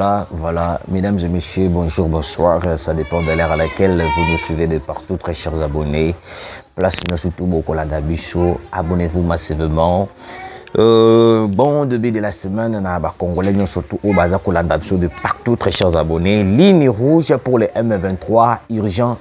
Là, voilà, mesdames et messieurs, bonjour, bonsoir. Ça dépend de l'heure à laquelle vous nous suivez de partout, très chers abonnés. Place-nous surtout beaucoup la Dabicho. Abonnez-vous massivement. Bon début de la semaine, on a Congolais, nous surtout au bazar de partout, très chers abonnés. Ligne rouge pour les M23, urgent.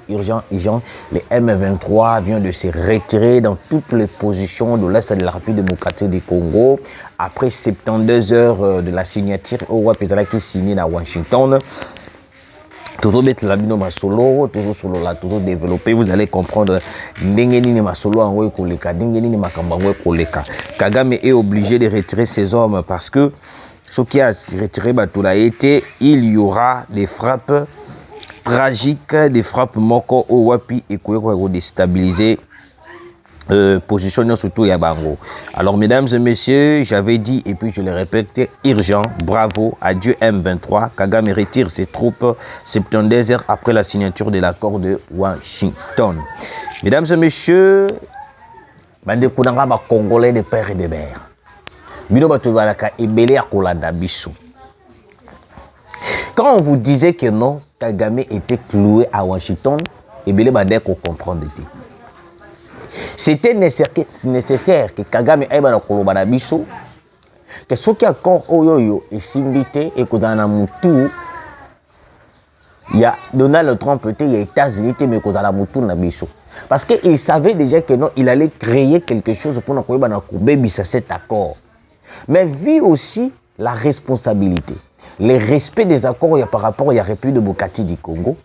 Les M23 viennent de se retirer dans toutes les positions de l'Est de la République démocratique du Congo. Après 72 heures de la signature au Wapizala qui est signé à Washington. Toujours mettre la bino masolo, toujours solo là, toujours développer, vous allez comprendre Ndengeni masolo en wé koleka, Ndengeni makamba wé koleka. Kagame est obligé de retirer ses hommes parce que ce qui a retiré Batoula été, il y aura des frappes tragiques, des frappes moko au wapi et ko déstabiliser position surtout Yabango. Alors mesdames et messieurs, j'avais dit et puis je le répète, urgent, bravo, adieu M23. Kagame retire ses troupes 72 heures après la signature de l'accord de Washington. Mesdames et messieurs, bande kunanga ba Congolais de père et de mère. Bino batu balaka ebele ya kolanda biso. Quand on vous disait que non, Kagame était cloué à Washington, ebele bande ko comprendre. C'était nécessaire que Kagame aille dans le Kolobana biso, que ce qui a encore Oyoyo et Simbité et que dans la Moutou, il y a Donald Trump, il y a États-Unis, mais que dans la Moutou na biso. Parce qu'il savait déjà que non, il allait créer quelque chose pour nous cet accord. Mais vu aussi la responsabilité, le respect des accords il y a par rapport à la République démocratique du Congo,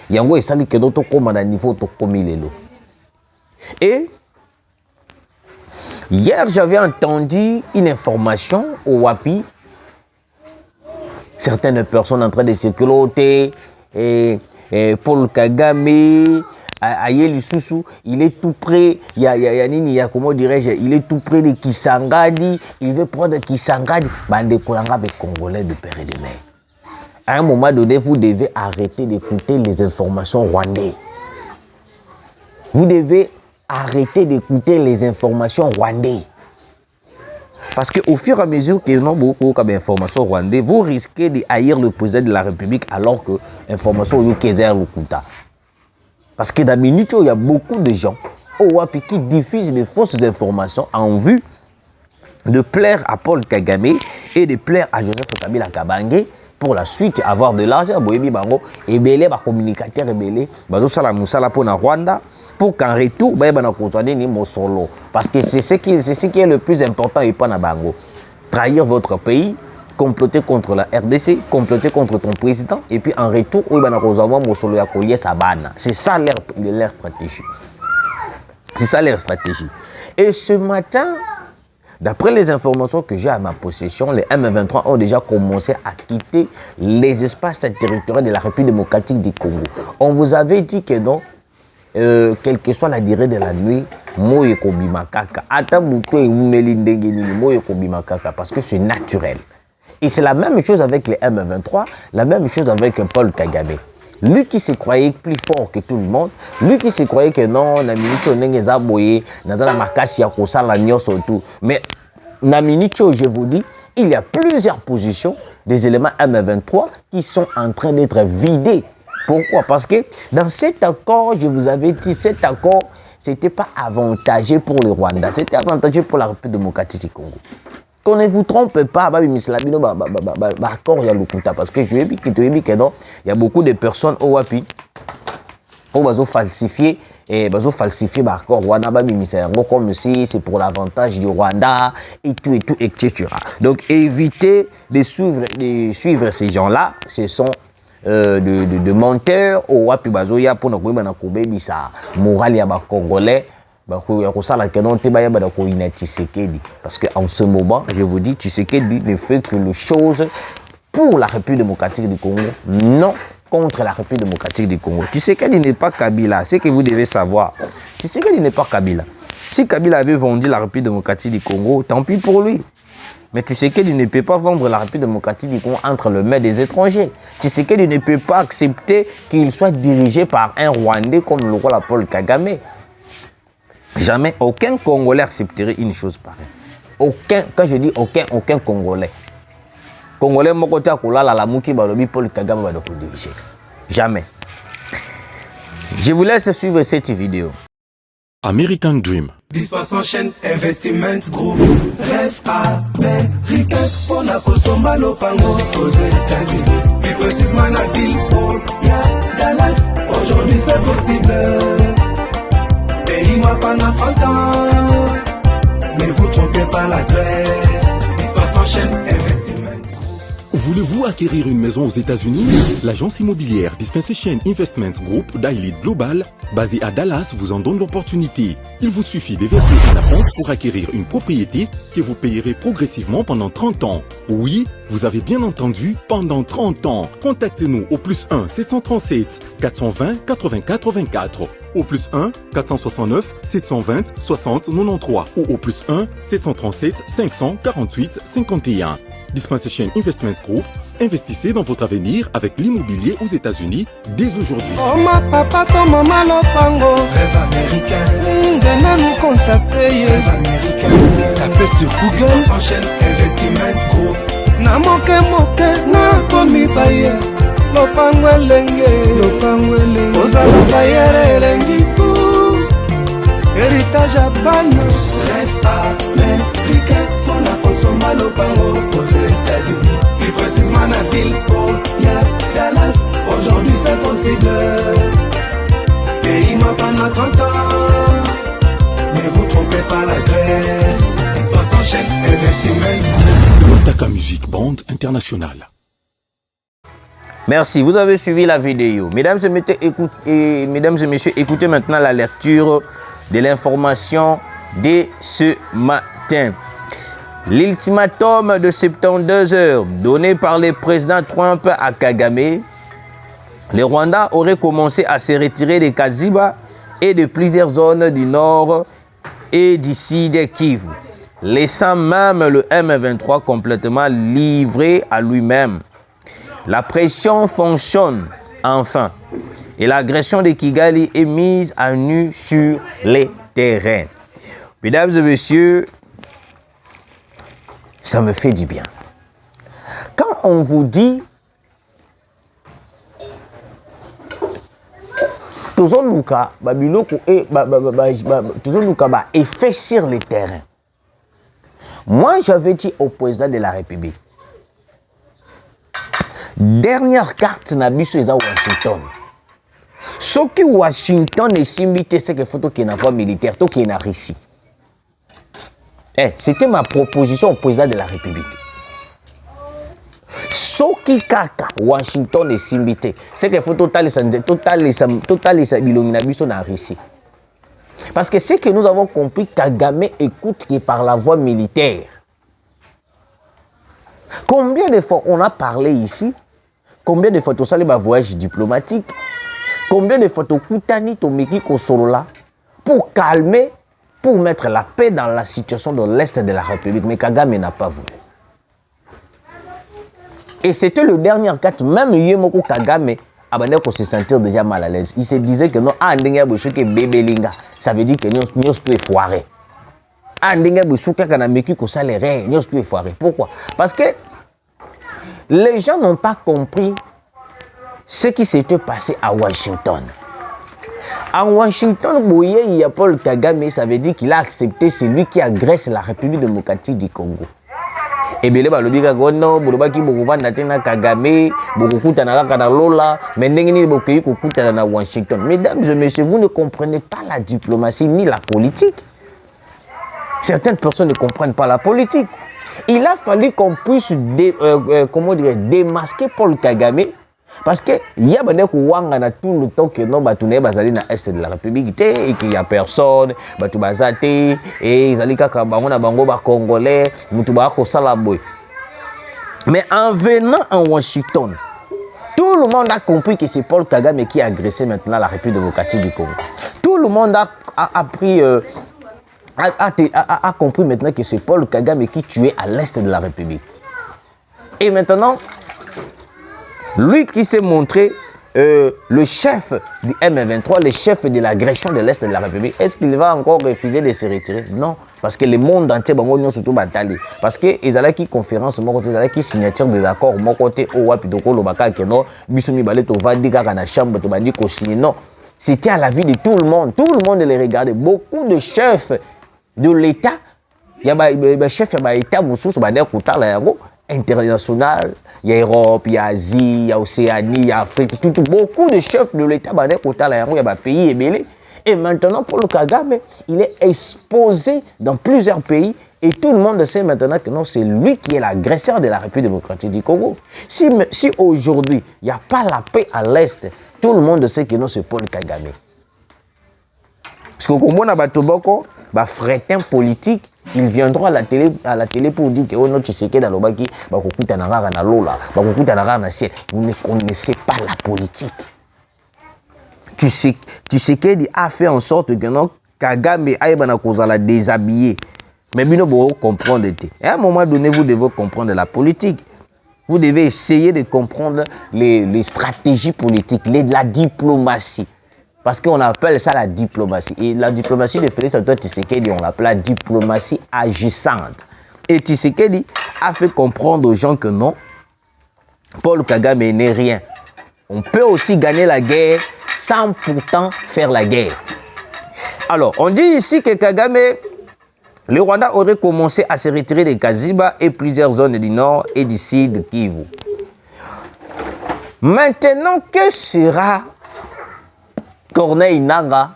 il y a un sali que d'autres comme à niveau de Komilelo. Et hier, j'avais entendu une information au Wapi. Certaines personnes en train de circuler et Paul Kagame, Ayeli Soussou, il est tout près. Il y a comment dirais-je, il est tout près de Kisangani. Il veut prendre Kisangani. Bande Kolanga avec Congolais de père et de mère. À un moment donné, vous devez arrêter d'écouter les informations rwandaises. Vous devez arrêtez d'écouter les informations rwandaises. Parce qu'au fur et à mesure que nous avons beaucoup d'informations rwandaises, vous risquez de haïr le président de la République alors que l'information est le Kuta. Parce que dans minute, il y a beaucoup de gens qui diffusent des fausses informations en vue de plaire à Paul Kagame et de plaire à Joseph Kabila Kabange pour la suite avoir de l'argent. Et les communicateurs rebelles, pour la Rwanda. Pour qu'en retour, parce que c'est ce qui est le plus important et pas na bango. Trahir votre pays, comploter contre la RDC, comploter contre ton président, et puis en retour, c'est ça leur stratégie. C'est ça leur stratégie. Et ce matin, d'après les informations que j'ai à ma possession, les M23 ont déjà commencé à quitter les espaces territoriaux de la République démocratique du Congo. On vous avait dit que non. Quelle que soit la durée de la nuit, parce que c'est naturel. Et c'est la même chose avec les M23, la même chose avec Paul Kagame. Lui qui se croyait plus fort que tout le monde, lui qui se croyait que non, mais je vous dis, il y a plusieurs positions des éléments M23 qui sont en train d'être vidés. Pourquoi? Parce que dans cet accord, je vous avais dit, cet accord, ce n'était pas avantageux pour le Rwanda, c'était avantageux pour la République démocratique du Congo. Qu'on ne vous trompe pas, accord, il y a le Kuta, parce que je lui ai dit que non, il y a beaucoup de personnes au Wapi, où ils ont falsifié, l'accord Rwanda, comme si c'est pour l'avantage du Rwanda, et tout, etc. Donc, évitez de suivre ces gens-là, ce sont de menteurs au wapi bazoya pour na koyeba na kobebisa moral ya ba Congolais ba ko sala que non te ba yaba da ko ina Tshisekedi parce que en ce moment je vous dis Tshisekedi ne fait que les choses pour la République démocratique du Congo, non contre la République démocratique du Congo. Tshisekedi n'est pas Kabila, c'est que vous devez savoir. Tshisekedi n'est pas Kabila. Si Kabila avait vendu la République démocratique du Congo, tant pis pour lui. Mais Tshisekedi ne peut pas vendre la République démocratique du Congo entre les mains des étrangers. Tshisekedi ne peut pas accepter qu'il soit dirigé par un Rwandais comme le roi Paul Kagame. Jamais, aucun Congolais accepterait une chose pareille. Aucun, quand je dis aucun Congolais. Congolais mokota kolala la muki balobi Paul Kagame va donc diriger. Jamais. Je vous laisse suivre cette vidéo. American Dream. Dispensant chaîne Investment Group. Rêve américain pour la Kosomba Lopango aux États-Unis. Plus précisément la ville où il y a Dallas. Aujourd'hui c'est possible. Pays m'a pendant 30 ans. Ne vous trompez pas l'adresse. Dispensant chaîne Investment Group. Voulez-vous acquérir une maison aux États-Unis? L'agence immobilière Dispensation Investment Group d'Elite Global, basée à Dallas, vous en donne l'opportunité. Il vous suffit de verser un acompte pour acquérir une propriété que vous payerez progressivement pendant 30 ans. Oui, vous avez bien entendu, pendant 30 ans. Contactez-nous au +1 737 420 84 24, au +1 469 720 60 93 ou au +1 737 548 51. Dispensation Investment Group, investissez dans votre avenir avec l'immobilier aux États-Unis dès aujourd'hui. Oh ma papa, ton maman Lopango. Rêve américain. Venez nous contacter. Rêve américain. Tapez sur Google. Dispensation Investment Group. Na moke na komi baye. Lopango elenge. Ozala baye elengi pou. Héritage à ban. Rêve américain. Pour la Kosomba Lopango aux États-Unis. Plus précisément la ville où il y a Dallas. Aujourd'hui c'est possible. Pays m'a pendant 30 ans. Ne vous trompez pas l'adresse. Dispensant chaîne Investment. Lotaka Music Band International. Merci, vous avez suivi la vidéo. Mesdames et messieurs, écoutez maintenant la lecture de l'information de ce matin. L'ultimatum de 72 heures donné par le président Trump à Kagame, le Rwanda aurait commencé à se retirer de Kaziba et de plusieurs zones du nord et du sud Kivu, laissant même le M23 complètement livré à lui-même. La pression fonctionne enfin et l'agression de Kigali est mise à nu sur les terrains. Mesdames et messieurs, ça me fait du bien. Quand on vous dit toujours Luka, effet sur le terrain. Moi, j'avais dit au président de la République, dernière carte na biso eza Washington. Ce que Washington est simité, c'est que faut qu'il y ait une voie militaire, tout qu'il y ait une Russie. C'était ma proposition au président de la République. Ce qui kaka Washington est simité, c'est que faut total na Russie. Parce que ce que nous avons compris, Kagame écoute que par la voie militaire. Combien de fois on a parlé ici? Combien de fois tu as les voyages diplomatiques? Combien de fois tu as koutani to meki kosolola pour calmer, pour mettre la paix dans la situation de l'Est de la République? Mais Kagame n'a pas voulu. Et c'était le dernier cas, même Yemoko Kagame a se sentir déjà mal à l'aise. Il se disait que non, ça veut dire que nous sommes foirés. Pourquoi? Parce que les gens n'ont pas compris ce qui s'était passé à Washington. À Washington, il y a Paul Kagame, ça veut dire qu'il a accepté celui qui agresse la République démocratique du Congo. Et bien, les gens non, Kagame, Washington. Mesdames et messieurs, vous ne comprenez pas la diplomatie ni la politique. Certaines personnes ne comprennent pas la politique. Il a fallu qu'on puisse démasquer Paul Kagame. Parce que il y a tout le temps que non, est de la République et qu'il n'y a personne, et ils allaient congolais, mais en venant en Washington, tout le monde a compris que c'est Paul Kagame qui a agressé maintenant la République démocratique du Congo. Tout le monde a compris maintenant que c'est Paul Kagame qui tuait à l'est de la République. Et maintenant, lui qui s'est montré le chef du M23, le chef de l'agression de l'Est de la République, est-ce qu'il va encore refuser de se retirer? Non, parce que le monde entier, surtout Batali, parce que ils allaient qui conférence, ils allaient qui signature des accords, mon côté, au Wapidoko, Lobaka, Keno, Bissoumi Balet, au Vadika, à la chambre, tu m'as dit qu'on signe. Non, c'était à la vie de tout le monde les regardait. Beaucoup de chefs de l'État, il y a des chefs, il y a des États, international, il y a Europe, il y a Asie, il y a Océanie, il y a Afrique, beaucoup de chefs de l'État, il y a des pays ébélés. Et maintenant, Paul Kagame, il est exposé dans plusieurs pays et tout le monde sait maintenant que non, c'est lui qui est l'agresseur de la République démocratique du Congo. Si aujourd'hui, il n'y a pas la paix à l'Est, tout le monde sait que non, c'est Paul Kagame. Parce que comme on a batoboko, frétin politique, ils viendront à la télé pour dire que oh non, tu sais que dans le baki, vous ne connaissez pas la politique. Tu sais qu'il a fait en sorte que non, Kagame a la déshabillé. Mais vous devez comprendre. À un moment donné, vous devez comprendre la politique. Vous devez essayer de comprendre les stratégies politiques, la diplomatie. Parce qu'on appelle ça la diplomatie. Et la diplomatie de Félix Antoine Tshisekedi, on l'appelle la diplomatie agissante. Et Tshisekedi a fait comprendre aux gens que non, Paul Kagame n'est rien. On peut aussi gagner la guerre sans pourtant faire la guerre. Alors, on dit ici que Kagame, le Rwanda aurait commencé à se retirer de Kaziba et plusieurs zones du nord et du sud de Kivu. Maintenant, que sera Corneille Nangaa,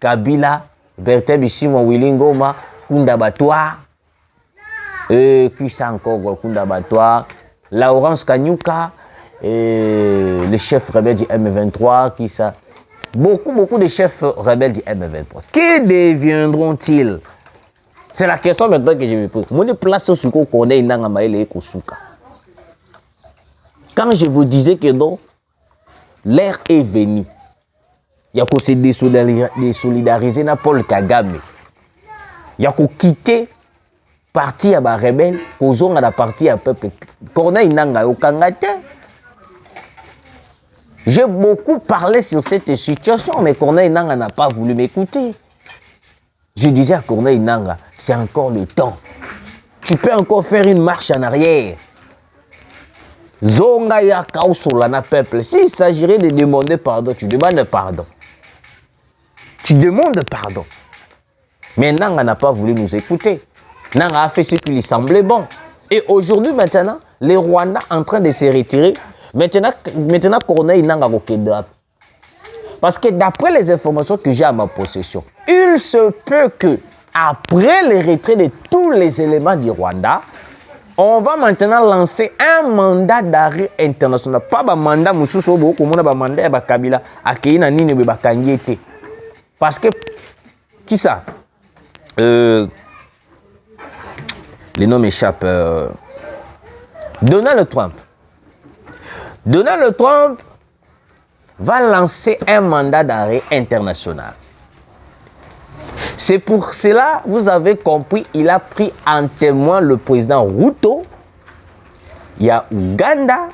Kabila, Bertin Bisimwa, Willy Ngoma, Kunda Batwa, qui ça encore Kunda Batwa, Laurence Kanyuka, le chef rebelle du M23, qui ça. Beaucoup de chefs rebelles du M23. Que deviendront-ils? C'est la question maintenant que je me pose. Mon place sur Corneille Nangaa Maël Kosuka. Quand je vous disais que non, l'ère est venue. Il y a qu'on se désolidariser na Paul Kagame. Il y a qu'on quitter parti à la rebelle, qu'on a la partie à peuple. Corneille Nangaa au Kangate. J'ai beaucoup parlé sur cette situation, mais Corneille Nangaa n'a pas voulu m'écouter. Je disais à Corneille Nangaa, c'est encore le temps. Tu peux encore faire une marche en arrière. Zonga ya kausolana peuple. S'il s'agirait de demander pardon, tu demandes pardon. Tu demandes pardon. Mais Nangaa n'a pas voulu nous écouter. Nangaa a fait ce qui lui semblait bon. Et aujourd'hui, maintenant, les Rwandais en train de se retirer. Maintenant Corneille Nangaa au kidnap. Parce que d'après les informations que j'ai à ma possession, il se peut que, après le retrait de tous les éléments du Rwanda, on va maintenant lancer un mandat d'arrêt international. Pas un mandat, mandat de Kabila, parce que, qui ça? Le nom m'échappe. Donald Trump. Donald Trump va lancer un mandat d'arrêt international. C'est pour cela, vous avez compris, il a pris en témoin le président Ruto, il y a Ouganda,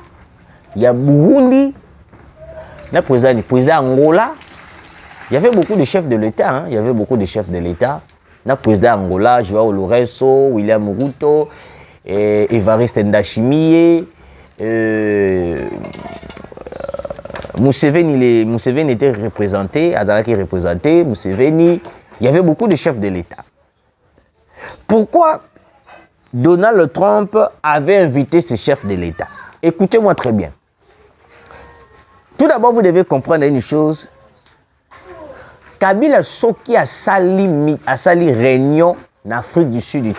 il y a Burundi, le président Angola. Il y avait beaucoup de chefs de l'État, hein? Il y avait beaucoup de chefs de l'État. Le président Angola, Joao Lourenço, William Ruto, Évariste Ndayishimiye, Museveni était représenté, Azalaki représenté, Museveni. Il y avait beaucoup de chefs de l'État. Pourquoi Donald Trump avait invité ces chefs de l'État? Écoutez-moi très bien. Tout d'abord, vous devez comprendre une chose. Kabila Soki a sali réunion en Afrique du Sud.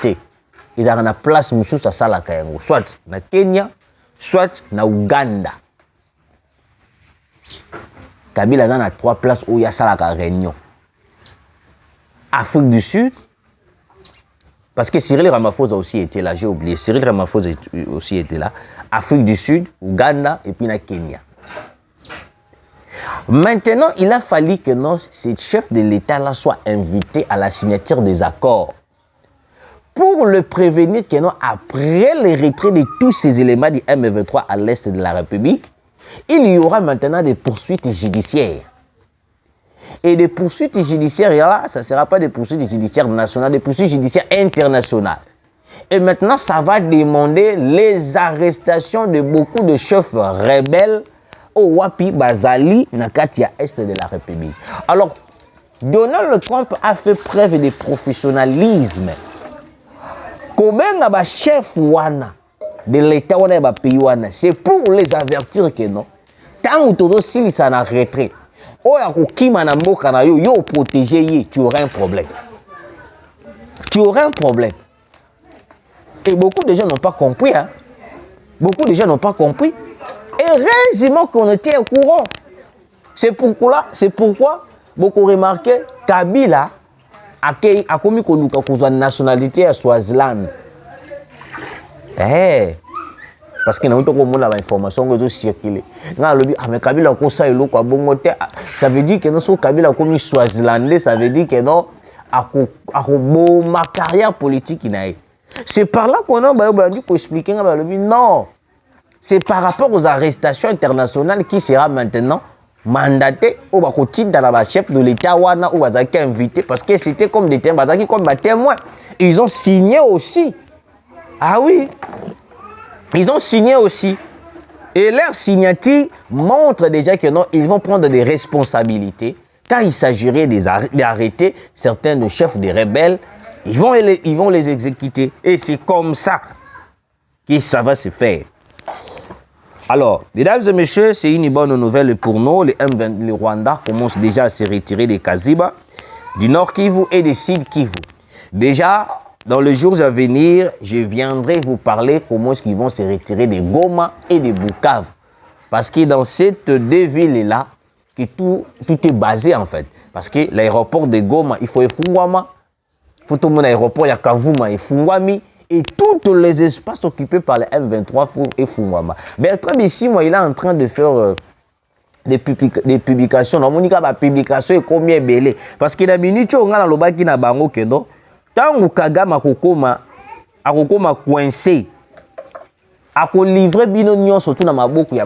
Ils ont une place moussous à Salakayango, soit na Kenya, soit na Ouganda. Kabila a 3 places où il y a Salaka réunion. Afrique du Sud, parce que Cyril Ramaphosa aussi était là, j'ai oublié. Cyril Ramaphosa aussi était là. Afrique du Sud, Ouganda et puis na Kenya. Maintenant, il a fallu que ces chefs de l'État-là soient invités à la signature des accords. Pour le prévenir que après le retrait de tous ces éléments du M23 à l'est de la République, il y aura maintenant des poursuites judiciaires. Et des poursuites judiciaires, là, ça ne sera pas des poursuites judiciaires nationales, des poursuites judiciaires internationales. Et maintenant, ça va demander les arrestations de beaucoup de chefs rebelles au Wapi Bazali, Nakatia Est de la République. Alors, Donald Trump a fait preuve de professionnalisme. Combien de chefs de l'État c'est pour les avertir que non. Tant que tu es en retrait, tu auras un problème. Tu auras un problème. Et beaucoup de gens n'ont pas compris. Hein? Beaucoup de gens n'ont pas compris. Et heureusement qu'on était au courant. C'est pourquoi beaucoup remarqué Kabila a commis une nationalité à Swaziland. Parce que nous avons l'information qui circulé. Mais Kabila ça veut dire que nous Kabila a commis Swazillandais, ça veut dire que non a ma carrière politique. C'est par là qu'on a dit pour expliquer non. C'est par rapport aux arrestations internationales qui sera maintenant mandaté au dans la chef de l'État ou invité parce que c'était comme des témoins. Ils ont signé aussi. Ah oui. Ils ont signé aussi. Et leur signature montre déjà que non, ils vont prendre des responsabilités. Quand il s'agirait d'arrêter certains de chefs des rebelles, ils vont les exécuter. Et c'est comme ça que ça va se faire. Alors, mesdames et messieurs, c'est une bonne nouvelle pour nous. Le Rwanda commence déjà à se retirer des Kaziba, du Nord Kivu et du Sud Kivu. Déjà, dans les jours à venir, je viendrai vous parler comment ils vont se retirer de Goma et de Bukavu. Parce que dans ces deux villes-là, tout est basé en fait. Parce que l'aéroport de Goma, il faut Efungwama. Il faut tout mon aéroport, il y a Kavuma et Fungwami. Et tous les espaces occupés par les M23 et Fungwama. Bertrand ici, moi, il est en train de faire des publications. Non, la publication est combien belé. Parce que la minute, on a le bac qui n'a pas de non. Tant que Kagame a coincé, a livré bino surtout dans ma boucle, il y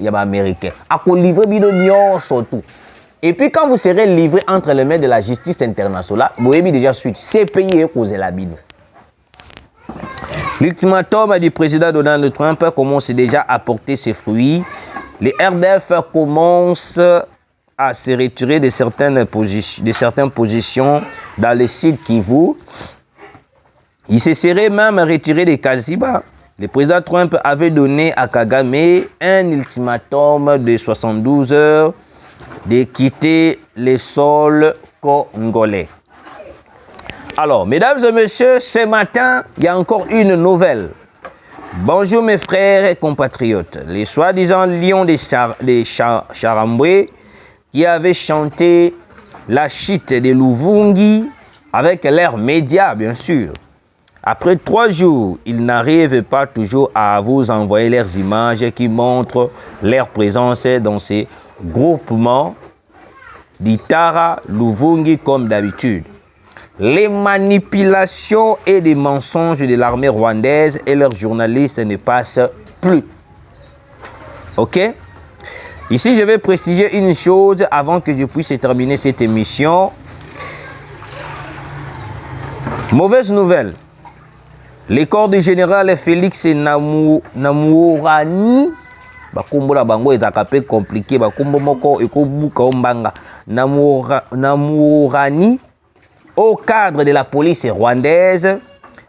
a américain. A livré bino surtout. Et puis quand vous serez livré entre les mains de la justice internationale, vous avez déjà suite. C'est payé cause la bino. L'ultimatum du président Donald Trump commence déjà à porter ses fruits. Les RDF commencent à se retirer de certaines positions dans le sud Kivu. Il se serait même retiré des Kaziba. Le président Trump avait donné à Kagame un ultimatum de 72 heures de quitter le sol congolais. Alors, mesdames et messieurs, ce matin, il y a encore une nouvelle. Bonjour mes frères et compatriotes. Les soi-disant lions des Charamboué qui avaient chanté la chute de Luvungi avec leurs médias, bien sûr. Après 3 jours, ils n'arrivent pas toujours à vous envoyer leurs images qui montrent leur présence dans ces groupements d'Itara, Luvungi comme d'habitude. Les manipulations et les mensonges de l'armée rwandaise et leurs journalistes ne passent plus. Ok? Ici, je vais préciser une chose avant que je puisse terminer cette émission. Mauvaise nouvelle. Le corps du général Félix Namourani, bakumbola bango ezakape compliqué, bakumbo moko ekobuka ombanga. Namourani, au cadre de la police rwandaise,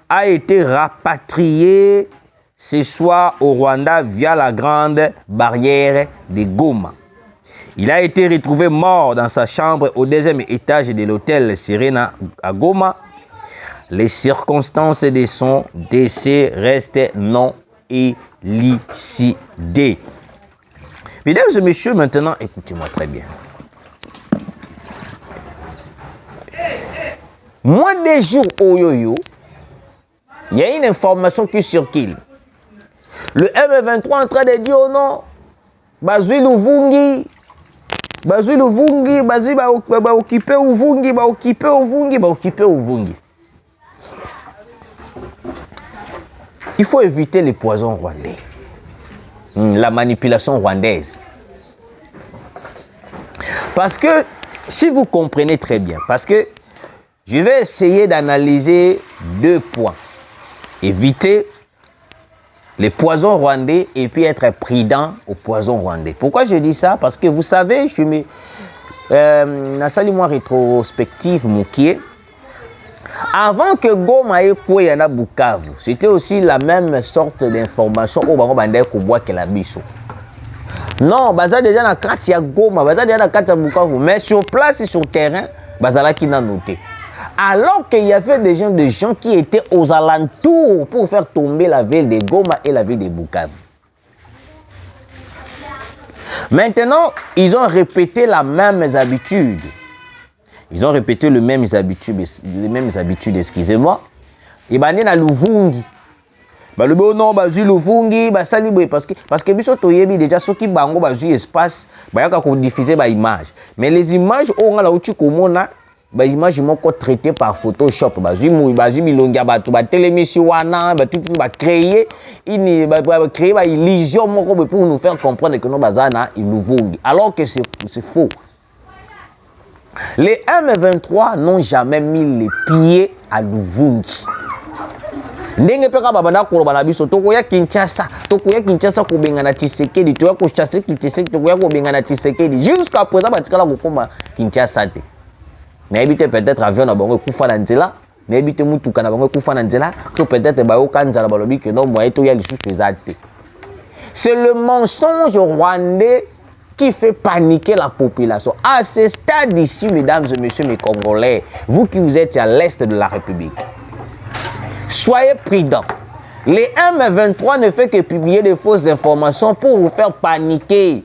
a été rapatrié ce soir au Rwanda via la grande barrière de Goma. Il a été retrouvé mort dans sa chambre au 2e étage de l'hôtel Serena à Goma. Les circonstances de son décès restent non élucidées. Mesdames et messieurs, maintenant, écoutez-moi très bien. Moins des jours au yo-yo, il y a une information qui circule. Le M23 est en train de dire oh non, Bazui Luvungi, ba occuper Uvungi. Il faut éviter les poisons rwandais. la manipulation rwandaise. Parce que, si vous comprenez très bien, parce que je vais essayer d'analyser 2 points. Éviter les poisons rwandais et puis être prudent aux poisons rwandais. Pourquoi je dis ça? Parce que vous savez, je me... rétrospective, Moukié. Avant que Goma ait quoi y en a Bukavu, c'était aussi la même sorte d'information au Bango Bandai Kouboua que la Bisso. Non, baza déjà dans Katia Goma, baza déjà dans Katia Bukavu, mais sur place et sur terrain, bazala qui n'a noté. Alors qu'il y avait des gens qui étaient aux alentours pour faire tomber la ville de Goma et la ville de Bukavu. Maintenant, ils ont répété les mêmes habitudes. Ils ont répété les mêmes habitudes, excusez-moi. Et ben na Luvungi. Ba le bon non, ba ju Luvungi, ba sali parce que biso toyebi déjà ceux qui bango ba ju espace, ba yaka ko diffuser ba image. Mais les images on la uti komona, ba image moko traité par Photoshop, ba ju milonga ba to ba télémission wana, ba tout ba créer une ba créer ba illusion moko pour nous faire comprendre que nous bazana Luvungi. Alors que c'est faux. Les M23 n'ont jamais mis les pieds à Luvungi. Ndenge peka babanda koloba na biso tokoya Kinshasa ko bengana Tshisekedi toya ko chasser Tshisekedi tokoya ko bengana Tshisekedi jusqu'à présent batikala ko koma Kinshasa te. Na ebite peut-être avion na bango kufa na nzela, na ebite mutuka na bango kufa na nzela, to peut-être ba yo kanzala balobi que non moyen to ya lisusu ezate. C'est le mensonge rwandais qui fait paniquer la population. À ce stade ici, mesdames et messieurs mes Congolais, vous qui vous êtes à l'est de la République, soyez prudents. Les M23 ne fait que publier des fausses informations pour vous faire paniquer.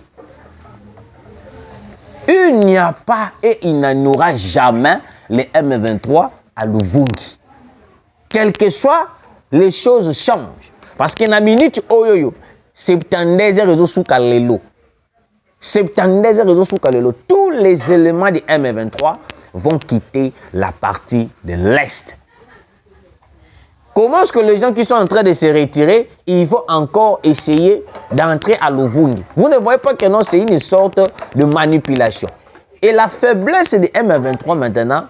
Il n'y a pas et il n'en aura jamais les M23 à Luvungi. Quelles que soient, les choses changent. Parce qu'il y a une minute, c'est un réseau sous Kalelo. Tous les éléments du M23 vont quitter la partie de l'Est. Comment est-ce que les gens qui sont en train de se retirer, ils vont encore essayer d'entrer à Luvungi? Vous ne voyez pas que non, c'est une sorte de manipulation. Et la faiblesse des M23 maintenant,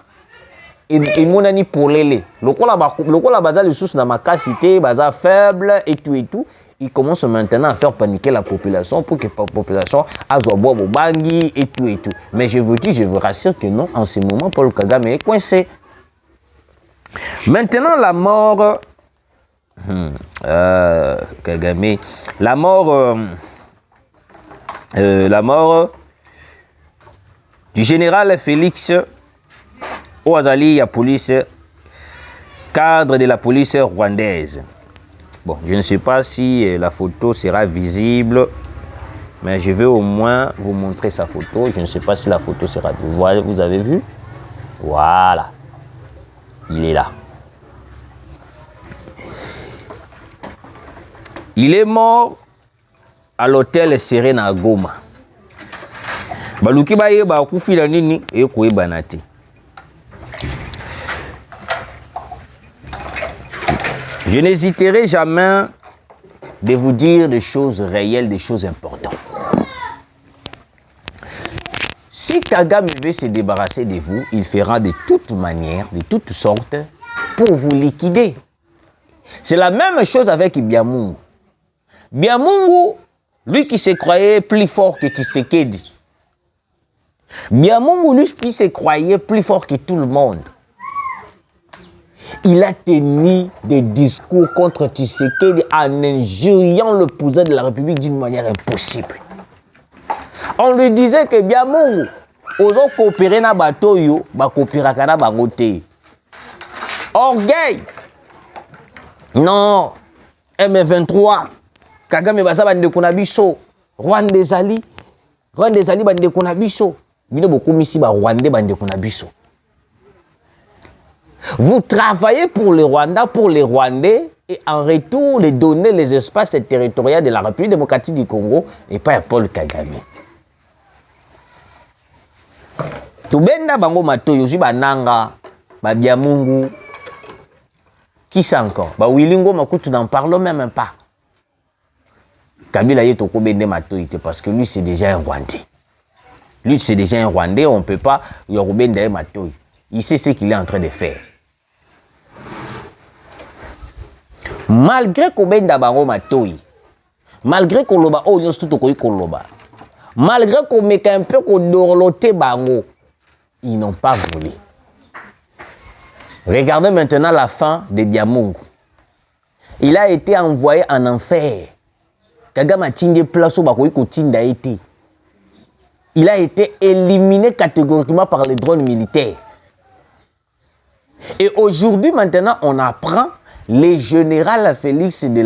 il monani pour les. Le bazar les sources dans ma cité, bazar faible et tout. Ils commencent maintenant à faire paniquer la population pour que la population aille boire au bangui et tout. Mais je vous dis, je vous rassure que non, en ce moment, Paul Kagame est coincé. Maintenant, la mort... Kagame... La mort du général Félix Ouazali, la police, cadre de la police rwandaise. Bon, je ne sais pas si la photo sera visible, mais je vais au moins vous montrer sa photo. Je ne sais pas si la photo sera visible. Vous avez vu? Voilà. Il est là. Il est mort à l'hôtel Serena Goma. Baluki baye ba kufila nini e koyeba na te. Je n'hésiterai jamais de vous dire des choses réelles, des choses importantes. Si Kagame veut se débarrasser de vous, il fera de toutes manières, de toutes sortes, pour vous liquider. C'est la même chose avec Biamungu. Biamungu, lui qui se croyait plus fort que Tshisekedi. Biamungu, lui qui se croyait plus fort que tout le monde. Il a tenu des discours contre Tshisekedi en injuriant le président de la République d'une manière impossible. On lui disait que Biamungu, ozo coopérer na bato yo, ba coopérer kana bangote. Orgueil. Non. M23. Kagame basa bande kuna biso. Rwandezali bande kuna biso. Bino bokomisi ba Rwandais bande kuna biso. Vous travaillez pour le Rwanda, pour les Rwandais, et en retour de donner les espaces territoriaux de la République démocratique du Congo et pas à Paul Kagame. Tubenda bango matoyo ziba nanga, ba Biamungu. Qui c'est encore? Ba Wilingo Makutu n'en parlons même pas. Kabila est au Kobende Matoïte parce que lui c'est déjà un Rwandais. Lui c'est déjà un Rwandais, on ne peut pas Yorubende Matoï. Il sait ce qu'il est en train de faire. Malgré Kobenda Bango Matoï, malgré Koloba oh nyos tout koyi Koloba, malgré qu'on mette un peu qu'on dorlote Bango, ils n'ont pas volé. Regardez maintenant la fin de Biamungu. Il a été envoyé en enfer. Kagama Tinde place au Bakoyi Kotinda été. Il a été éliminé catégoriquement par les drones militaires. Et aujourd'hui, maintenant, on apprend le général Félix du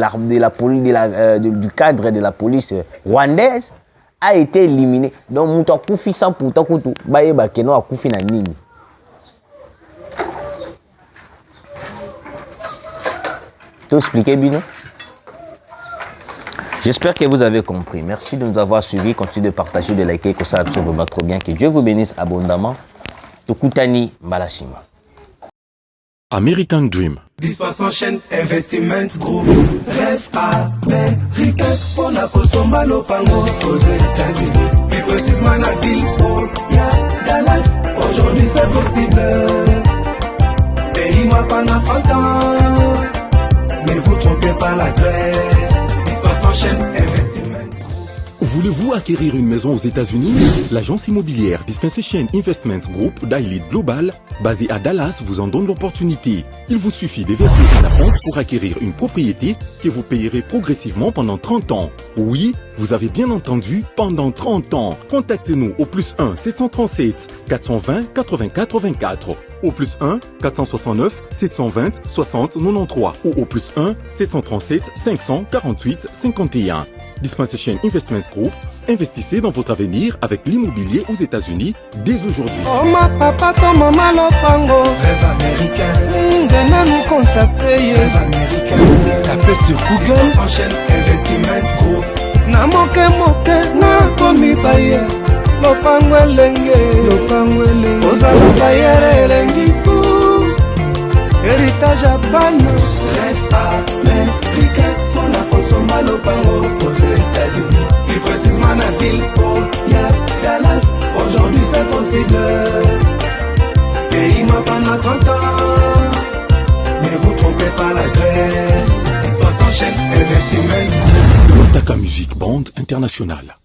cadre de la police rwandaise a été éliminé. Donc, Mouta Koufi sans pourtant Koutou, Baye Bakeno a Koufi na Nini. Tout expliqué, Bino? J'espère que vous avez compris. Merci de nous avoir suivis. Continuez de partager, de liker, que ça absolument trop bien. Que Dieu vous bénisse abondamment. Tukutani Malasima. American Dream. Dispensant chaîne Investment Group. Rêve américain pour la Kosomba Lopango aux États-Unis. Plus précisément la ville où il y a Dallas. Aujourd'hui c'est possible. Pays moi pendant 30 ans. Ne vous trompez pas l'adresse. Dispensant chaîne Investment. Voulez-vous acquérir une maison aux États-Unis? L'agence immobilière Dispensation Investment Group d'Elite Global, basée à Dallas, vous en donne l'opportunité. Il vous suffit de verser un acompte pour acquérir une propriété que vous payerez progressivement pendant 30 ans. Oui, vous avez bien entendu, pendant 30 ans. Contactez-nous au +1 737 420 80 84, au +1 469 720 60 93 ou au +1 737 548 51. Dispensation Investment Group, investissez dans votre avenir avec l'immobilier aux États-Unis dès aujourd'hui. Oh ma papa, ton maman Lopango. Rêve américain. Venez nous contacter. Rêve américain. Tapez sur Google. Dispensation Investment Group. Na moke na komi baye. Lopango elenge. Lopango elenge. Ozala bayere elengi tout. Héritage à banne. Rêve américain. Kosomba Lopango aux États-Unis, plus précisément la ville où il y a Dallas. Aujourd'hui c'est possible. Pays moi pendant 30 ans. Ne vous trompez pas l'adresse. Dispensant chaîne Investment. Taka Music Band International.